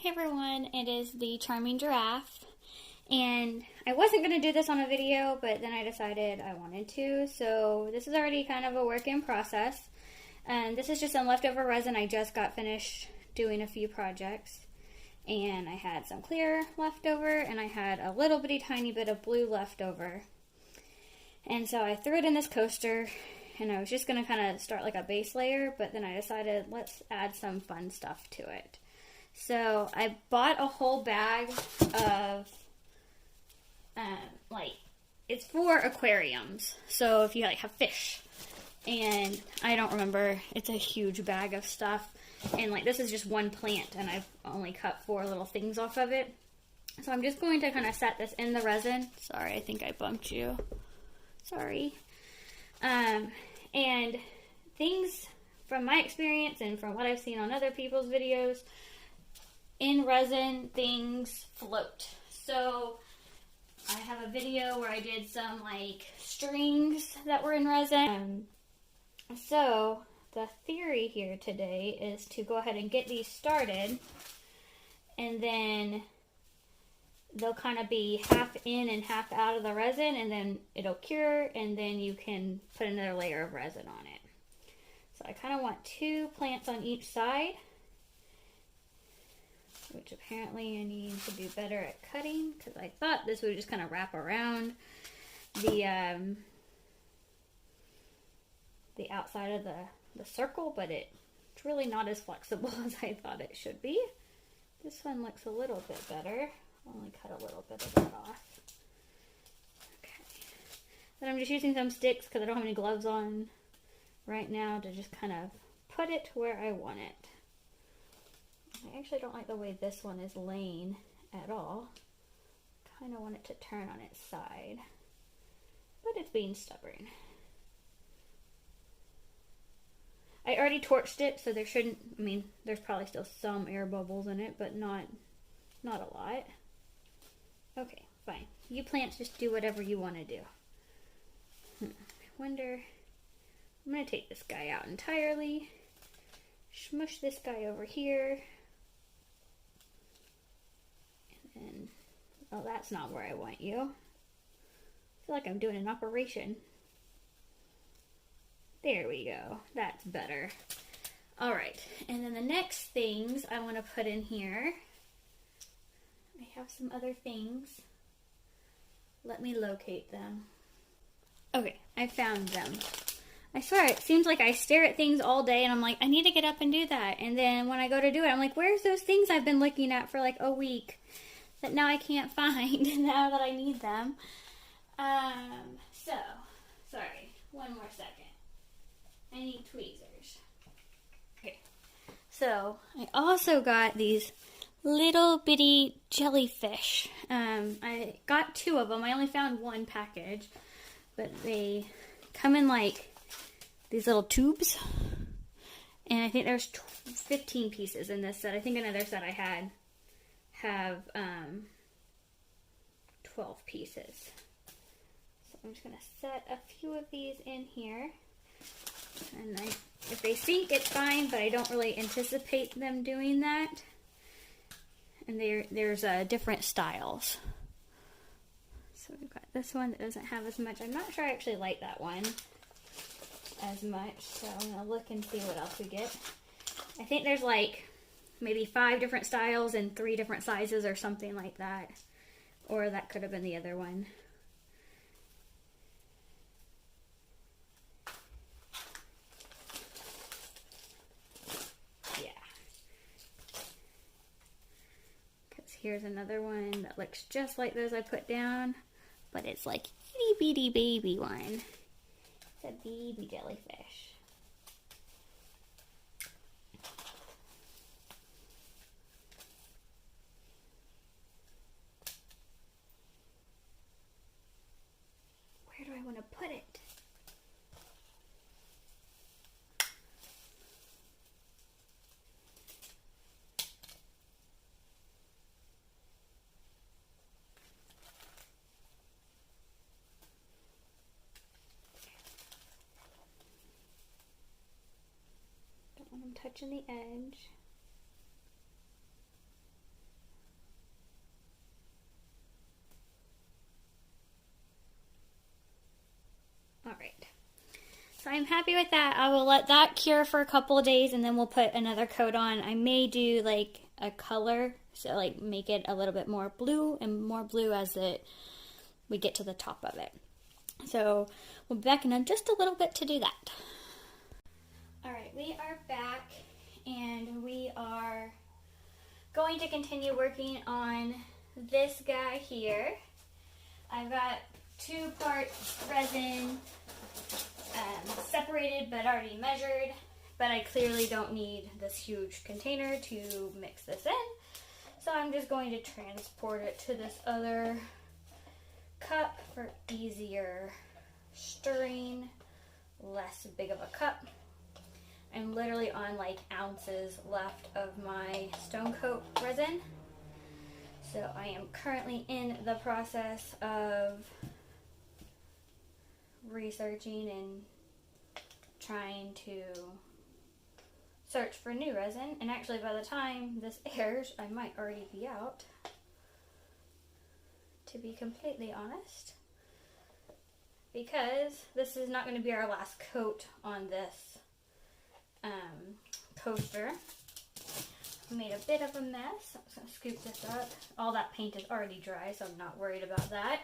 Hey everyone, it is the Charming Giraffe, and I wasn't going to do this on a video, but then I decided I wanted to, so this is already kind of a work in process, and this is just some leftover resin. I just got finished doing a few projects, and I had some clear left over, and I had a little bitty tiny bit of blue left over, and so I threw it in this coaster, and I was just going to kind of start like a base layer, but then I decided let's add some fun stuff to it. So I bought a whole bag of, it's for aquariums. So if you have fish, and I don't remember, it's a huge bag of stuff. And this is just one plant, and I've only cut 4 little things off of it. So I'm just going to kind of set this in the resin. Sorry, I think I bumped you. Sorry. And things from my experience and from what I've seen on other people's videos, in resin, things float. So I have a video where I did some strings that were in resin. So the theory here today is to go ahead and get these started, and then they'll kind of be half in and half out of the resin, and then it'll cure, and then you can put another layer of resin on it. So I kind of want 2 plants on each side, which apparently I need to do better at cutting, because I thought this would just kind of wrap around the outside of the circle, but it's really not as flexible as I thought it should be. This one looks a little bit better. I'll only cut a little bit of that off. Okay. Then I'm just using some sticks because I don't have any gloves on right now to just kind of put it where I want it. I actually don't like the way this one is laying at all. Kind of want it to turn on its side, but it's being stubborn. I already torched it, so there shouldn't, there's probably still some air bubbles in it, but not a lot. Okay, fine. You plants just do whatever you want to do. I wonder, I'm going to take this guy out entirely, smush this guy over here. And, oh, that's not where I want you. I feel like I'm doing an operation. There we go. That's better. Alright, and then the next things I want to put in here, I have some other things. Let me locate them. Okay, I found them. I swear, it seems like I stare at things all day and I'm like, I need to get up and do that. And then when I go to do it, I'm like, where's those things I've been looking at for a week that now I can't find now that I need them? So, sorry, one more second. I need tweezers. Okay, so I also got these little bitty jellyfish. I got 2 of them. I only found 1 package, but they come in these little tubes, and I think there's 15 pieces in this set. I think another set I had have 12 pieces. So I'm just going to set a few of these in here, and if they sink, it's fine, but I don't really anticipate them doing that. And there's different styles. So we've got this one that doesn't have as much. I'm not sure I actually like that one as much, so I'm going to look and see what else we get. I think there's maybe 5 different styles and 3 different sizes or something like that. Or that could have been the other one. Yeah. Because here's another one that looks just like those I put down, but it's itty bitty baby one. It's a baby jellyfish. Where do I want to put it? Don't want them touching the edge. I'm happy with that. I will let that cure for a couple of days and then we'll put another coat on. I may do like a color, so like make it a little bit more blue and more blue as we get to the top of it. So we'll be back in just a little bit to do that. Alright, we are back and we are going to continue working on this guy here. I've got 2-part resin separated but already measured, but I clearly don't need this huge container to mix this in, so I'm just going to transport it to this other cup for easier stirring, less big of a cup. I'm literally on like ounces left of my Stonecoat resin, so I am currently in the process of researching and trying to search for new resin, and actually by the time this airs I might already be out, to be completely honest, because this is not going to be our last coat on this coaster. I made a bit of a mess. I'm just going to scoop this up. All that paint is already dry, so I'm not worried about that.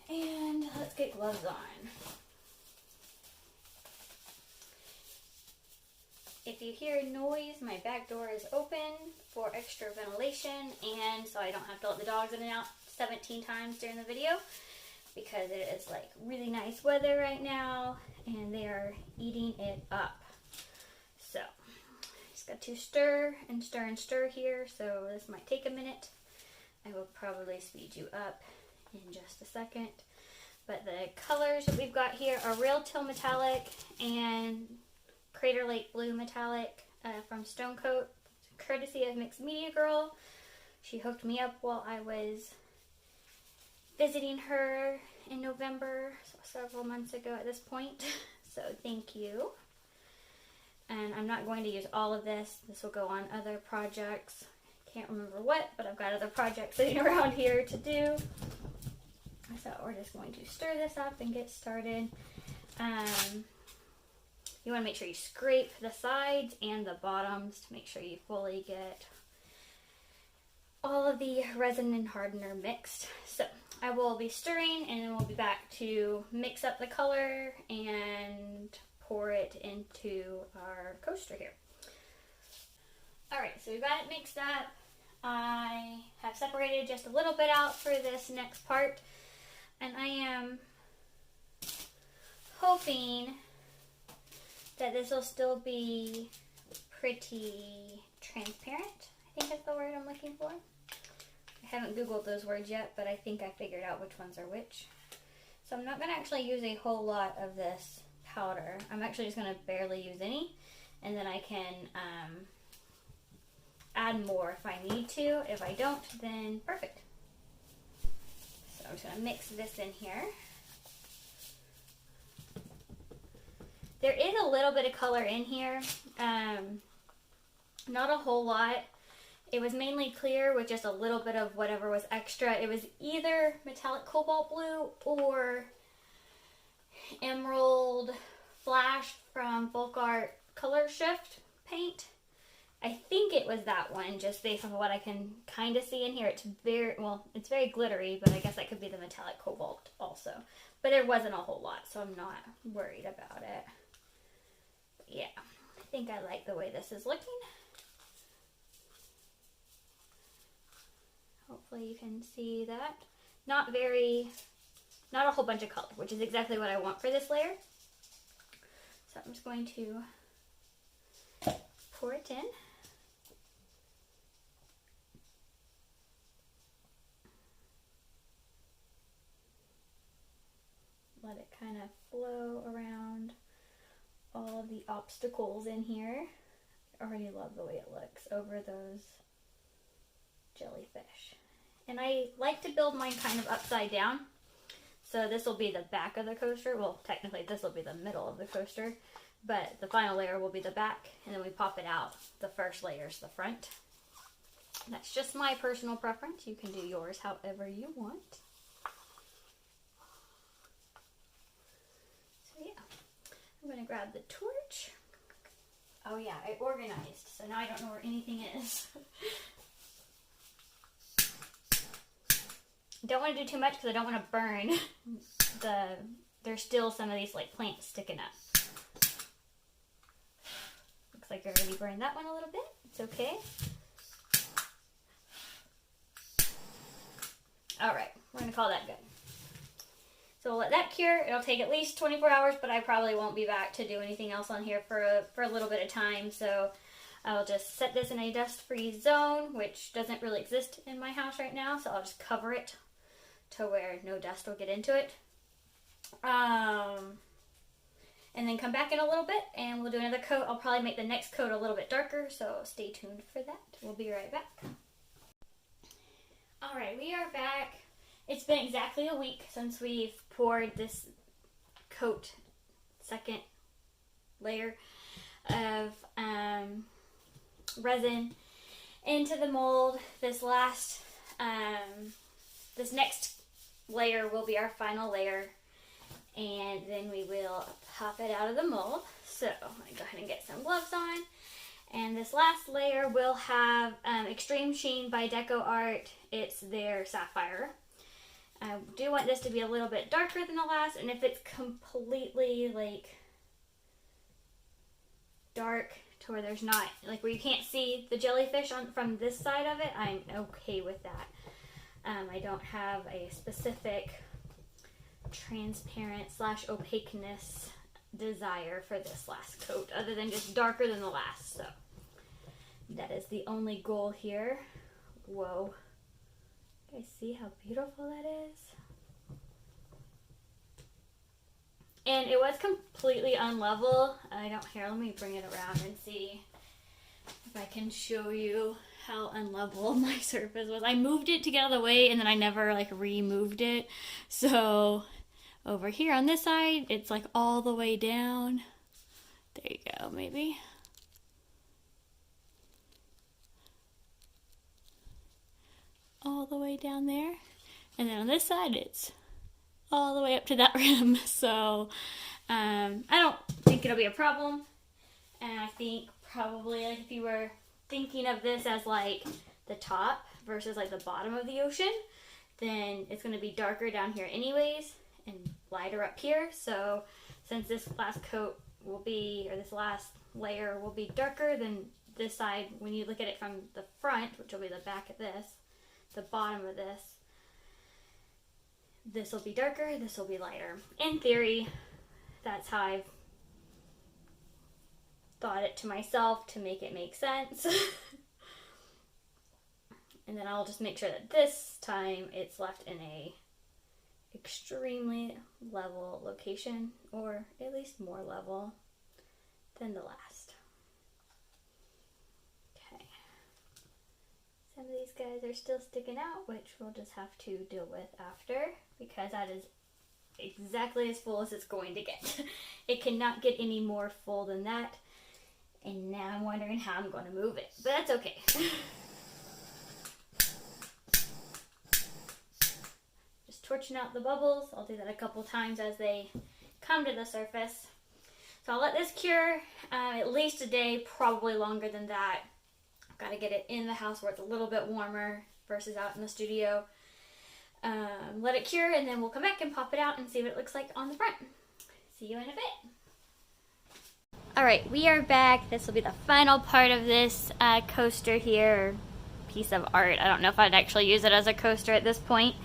And let's get gloves on. If you hear noise, my back door is open for extra ventilation, and so I don't have to let the dogs in and out 17 times during the video, because it is like really nice weather right now and they are eating it up. So just got to stir and stir and stir here, so this might take a minute. I will probably speed you up in just a second. But the colors that we've got here are Real Teal Metallic and Crater Lake Blue Metallic from Stonecoat, courtesy of Mixed Media Girl. She hooked me up while I was visiting her in November, so several months ago at this point. So thank you. And I'm not going to use all of this. This will go on other projects. Can't remember what, but I've got other projects sitting around here to do. So we're just going to stir this up and get started. You want to make sure you scrape the sides and the bottoms to make sure you fully get all of the resin and hardener mixed. So I will be stirring and then we'll be back to mix up the color and pour it into our coaster here. Alright, so we've got it mixed up. I have separated just a little bit out for this next part, and I am hoping that this will still be pretty transparent, I think that's the word I'm looking for. I haven't Googled those words yet, but I think I figured out which ones are which. So I'm not going to actually use a whole lot of this powder. I'm actually just going to barely use any, and then I can add more if I need to. If I don't, then perfect. So I'm just going to mix this in here. There is a little bit of color in here, not a whole lot. It was mainly clear with just a little bit of whatever was extra. It was either metallic cobalt blue or emerald flash from Bulk Art Color Shift paint. I think it was that one, just based on what I can kind of see in here. It's very, well, it's very glittery, but I guess that could be the metallic cobalt also. But there wasn't a whole lot, so I'm not worried about it. But yeah, I think I like the way this is looking. Hopefully you can see that. Not a whole bunch of color, which is exactly what I want for this layer. So I'm just going to pour it in. Let it kind of flow around all of the obstacles in here. I already love the way it looks over those jellyfish. And I like to build mine kind of upside down. So this will be the back of the coaster. Well, technically this will be the middle of the coaster, but the final layer will be the back, and then we pop it out. The first layer is the front. That's just my personal preference. You can do yours however you want. So I'm gonna grab the torch. Oh yeah, I organized, so now I don't know where anything is. Don't want to do too much because I don't want to burn there's still some of these like plants sticking up. Looks like I already burned that one a little bit. It's okay. Alright, we're going to call that good. So we'll let that cure. It'll take at least 24 hours, but I probably won't be back to do anything else on here for a little bit of time. So I'll just set this in a dust-free zone, which doesn't really exist in my house right now. So I'll just cover it to where no dust will get into it. And then come back in a little bit and we'll do another coat. I'll probably make the next coat a little bit darker, so stay tuned for that. We'll be right back. Alright, we are back. It's been exactly a week since we've poured this coat, second layer of resin into the mold. This next layer will be our final layer, and then we will pop it out of the mold. So I'm going to go ahead and get some gloves on. And this last layer will have Extreme Sheen by Deco Art. It's their sapphire. I do want this to be a little bit darker than the last, and if it's completely like dark to where there's not, like where you can't see the jellyfish from this side of it, I'm okay with that. I don't have a specific transparent / opaqueness desire for this last coat other than just darker than the last, so that is the only goal here. Whoa, you guys see how beautiful that is? And it was completely unlevel. Let me bring it around and see if I can show you how unlevel my surface was. I moved it to get out of the way and then I never like removed it. So over here on this side, it's like all the way down. There you go, maybe. All the way down there. And then on this side, it's all the way up to that rim. So I don't think it'll be a problem. And I think probably like if you were thinking of this as like the top versus like the bottom of the ocean, then it's going to be darker down here anyways and lighter up here. So since this last coat will be, or this last layer will be darker than this side, when you look at it from the front, which will be the back of this, the bottom of this will be darker, this will be lighter. In theory, that's how I've thought it to myself to make it make sense. And then I'll just make sure that this time it's left in a extremely level location, or at least more level than the last. Okay. Some of these guys are still sticking out, which we'll just have to deal with after, because that is exactly as full as it's going to get. It cannot get any more full than that. And now I'm wondering how I'm going to move it, but that's okay. Just torching out the bubbles. I'll do that a couple times as they come to the surface. So I'll let this cure at least a day, probably longer than that. I've got to get it in the house where it's a little bit warmer versus out in the studio. Let it cure, and then we'll come back and pop it out and see what it looks like on the front. See you in a bit. Alright, we are back. This will be the final part of this coaster here, piece of art. I don't know if I'd actually use it as a coaster at this point.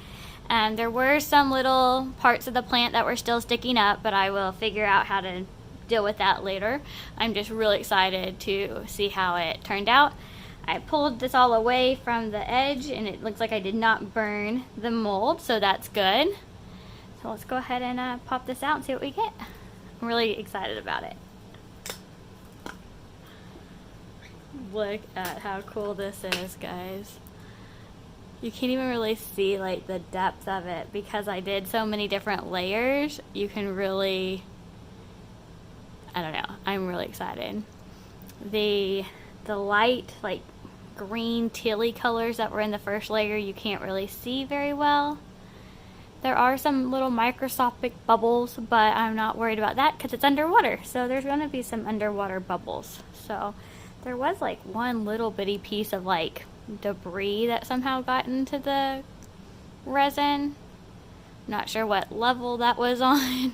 There were some little parts of the plant that were still sticking up, but I will figure out how to deal with that later. I'm just really excited to see how it turned out. I pulled this all away from the edge, and it looks like I did not burn the mold, so that's good. So let's go ahead and pop this out and see what we get. I'm really excited about it. Look at how cool this is, guys. You can't even really see like the depth of it because I did so many different layers. You can really, I don't know, I'm really excited. The light like green tealy colors that were in the first layer you can't really see very well. There are some little microscopic bubbles, but I'm not worried about that because it's underwater. So there's going to be some underwater bubbles. So there was like one little bitty piece of like debris that somehow got into the resin. Not sure what level that was on.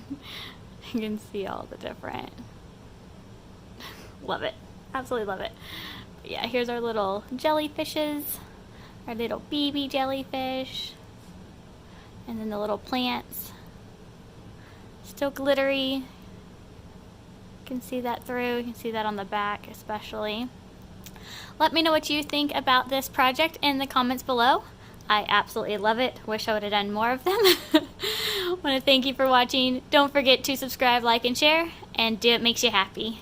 You can see all the different. Love it. Absolutely love it. But yeah, here's our little jellyfishes. Our little baby jellyfish. And then the little plants. Still glittery. You can see that through. You can see that on the back especially. Let me know what you think about this project in the comments below. I absolutely love it. Wish I would have done more of them. I want to thank you for watching. Don't forget to subscribe, like, and share, and do what makes you happy.